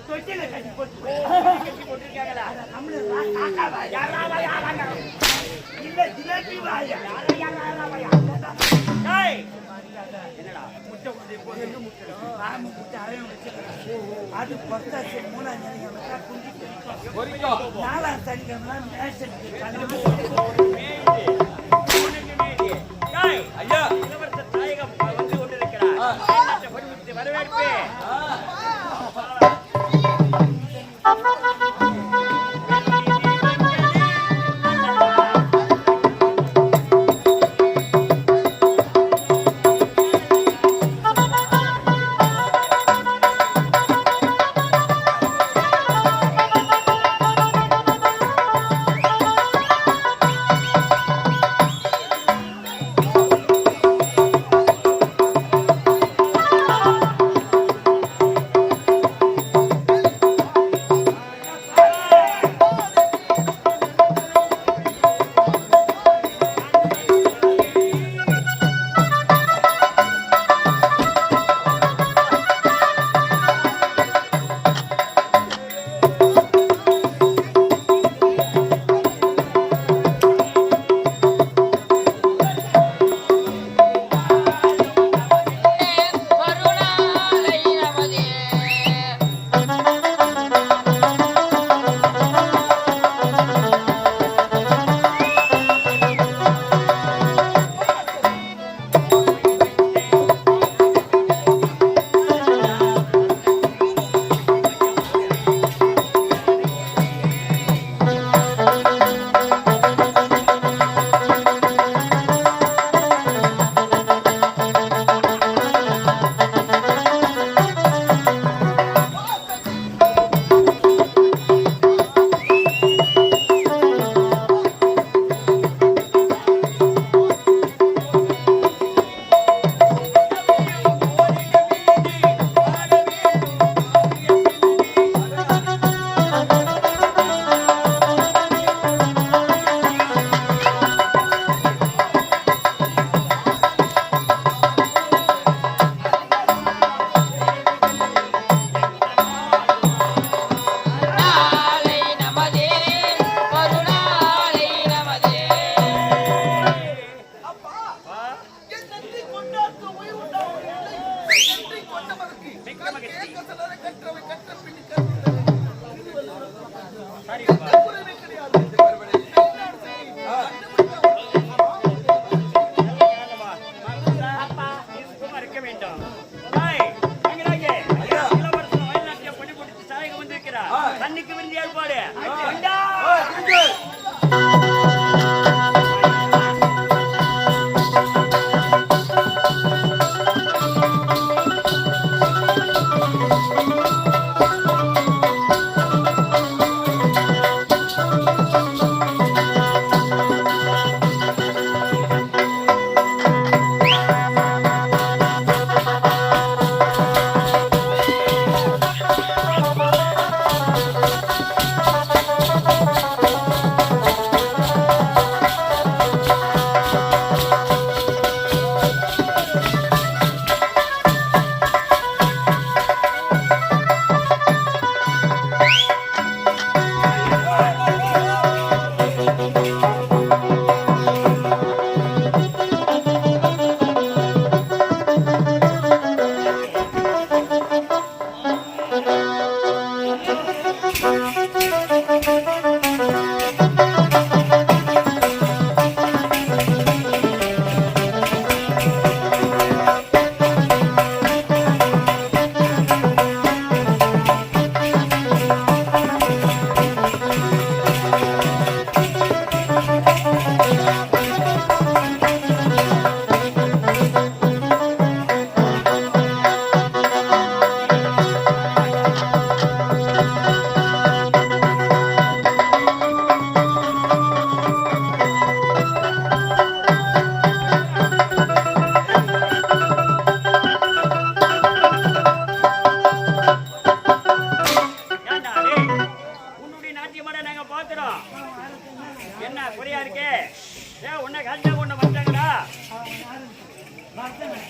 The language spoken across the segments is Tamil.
தொட்டில கட்டி போட்டுருக்காங்களா? இல்ல ஜிலேபி வாயா என்னடா முட்டை முட்டை அது பத்தாச்சு 3ஆம் தேதி குஞ்சிட்டு 4ஆம் சனிக்கிழமை ஐயா இளவரசர் நாயகம் வந்து கொண்டிருக்கிறார். வரவேற்பு தண்ணிக்கு விருந்தி ஏற்பாடு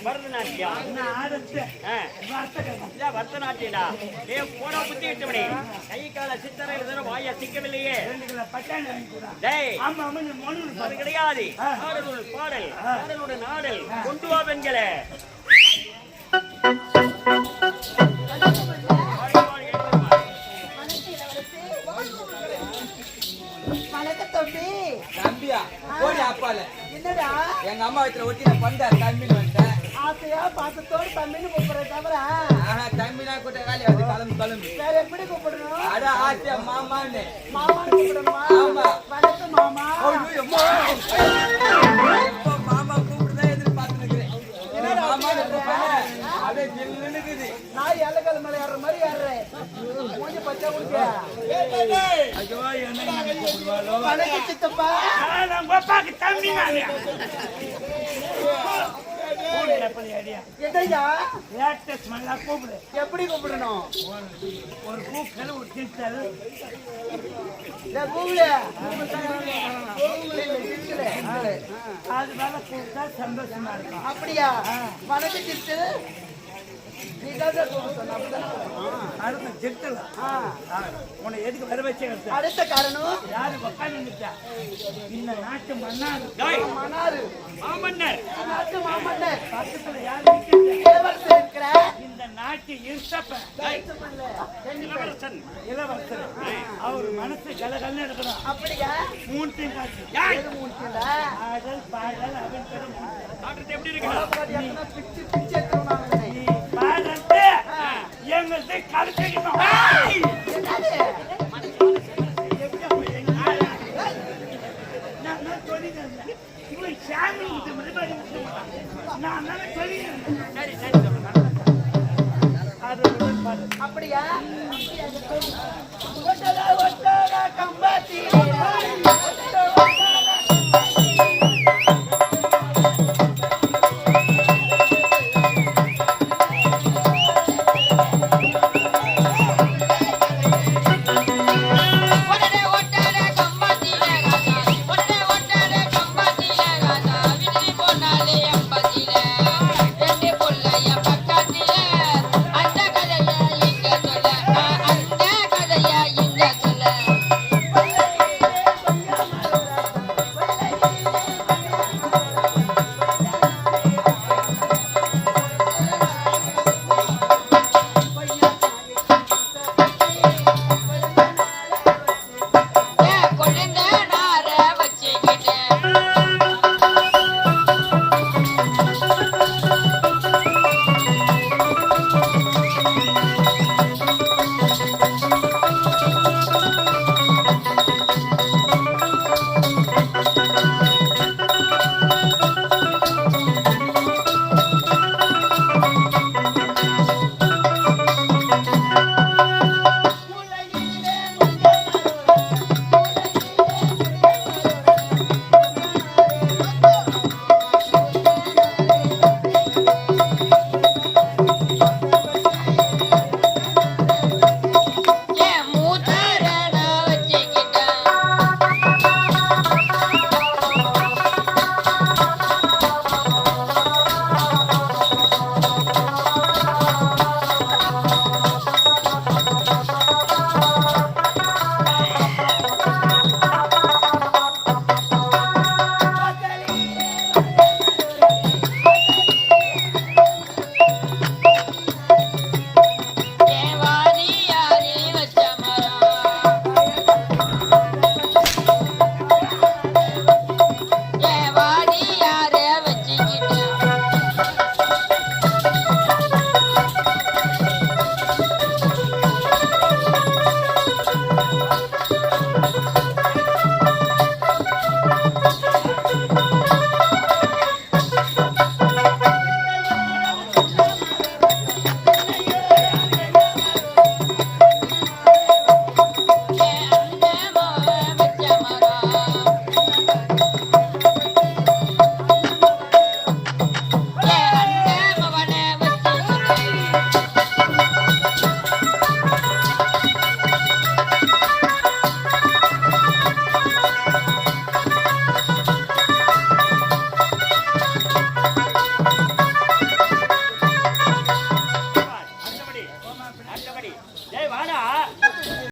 பரதநாட்டியம் நான் ஆடத்து ஆ. வர்த்தகம் இதான் பரதநாட்டியடா போடா புத்தி விட்டவனே கை கால சித்தரையில் தர வாயா சிக்கவில்லையே 2 கிலோ பட்டாணி வாங்கி கூட டேய் ஆமா ஆமா நீ மொழி அது கிடையாது ஆ. ஆடலோட பாடல் ஆடலோட நாடல் கொண்டு வா பெண்களே வணக்கம் தம்பி. தம்பியா போடி அப்பால என்னடா எங்க அம்மா வீட்டுல ஒட்டி நான் பண்ற தம்பின்னு வந்துட்டேன். ஆசையா பாசத்தோடு தம்பின்னு கூப்பிடுற தவிர ஆஹா தம்பினா கூட்ட வேலையா அது கிளம்பு வேற எப்படி கூப்பிடணும்? அட ஆசையா மாமான்னு மாமான்னு கூப்பிடணுமா? ஆமா. வணக்கம் மாமா. இப்போ மாமா கூப்பிடுதான் எதிர்பார்த்துருக்கிறேன். என்னடா மாமான்னு அப்படி கூப்பிடுறேன். ஏறுற? அப்படியே ஜில்லுன்னு இருக்குது. நான் எல்லக்கால் மேல ஏறுற மாதிரி ஏறுறேன். மூஞ்சி பச்சை குடிக்க. ஐயோ என்ன கூப்பிடுவாளோ வணக்கம் சித்தப்பா. நான் பாப்பாக்கு தம்பி நானே கூப்பிடுற பண்ணி அடியா என்னய்யா? லேட்டஸ்ட் மல்லா கூப்பிடு எப்படி கூப்பிடணும்? ஒரு கூப்பிடல ஒரு கிண்டல் டேய் கூகுளே. கூகுளே இல்ல, சிரிக்கல. அது மேல கூப்பிட்டா சந்தோஷமா இருக்கும் அப்படியா? வணக்கம் சித்து. நீ தான் கூப்பிட சொன்ன. அப்படிதானே கூப்பிடணும். அடுத்த கிண்டல் உன்னை எதுக்கு வர வச்சே அடுத்த காரணம் யாரு உட்காந்துட்டா இந்த நாட்டு மன்னாரு டேய் மன்னாரு. மாமன்னர் நாட்டு மாமன்னர். பக்கத்துல யாரு நிக்கிறா? இளவரசர் இருக்கிற இந்த நாட்டு இருசப்ப இளவரசன் இளவரசர் அவர் மனசு கலகல்னு இருக்கணும் அப்படியா? மூணுத்தையும் காட்சி யார் எது மூணுல ஆடல் பாடல் அவன் பெரும் ஆட்டத்தை எப்படி இருக்கா பிச்சு பிச்சு எடுத்துருவாங்க. நீ பாடுறது எங்களுக்கு கலக்கணும் என்னது? நான் சொல்லிக்கிறேன் இவன் சாமி விட்டு மறுபடி நான் சொல்லிக்கிறேன் சரி சரி சொல்லுங்க அது பாடு அப்படியா? ஒட்டடா ஒட்டடா கம்பாத்தி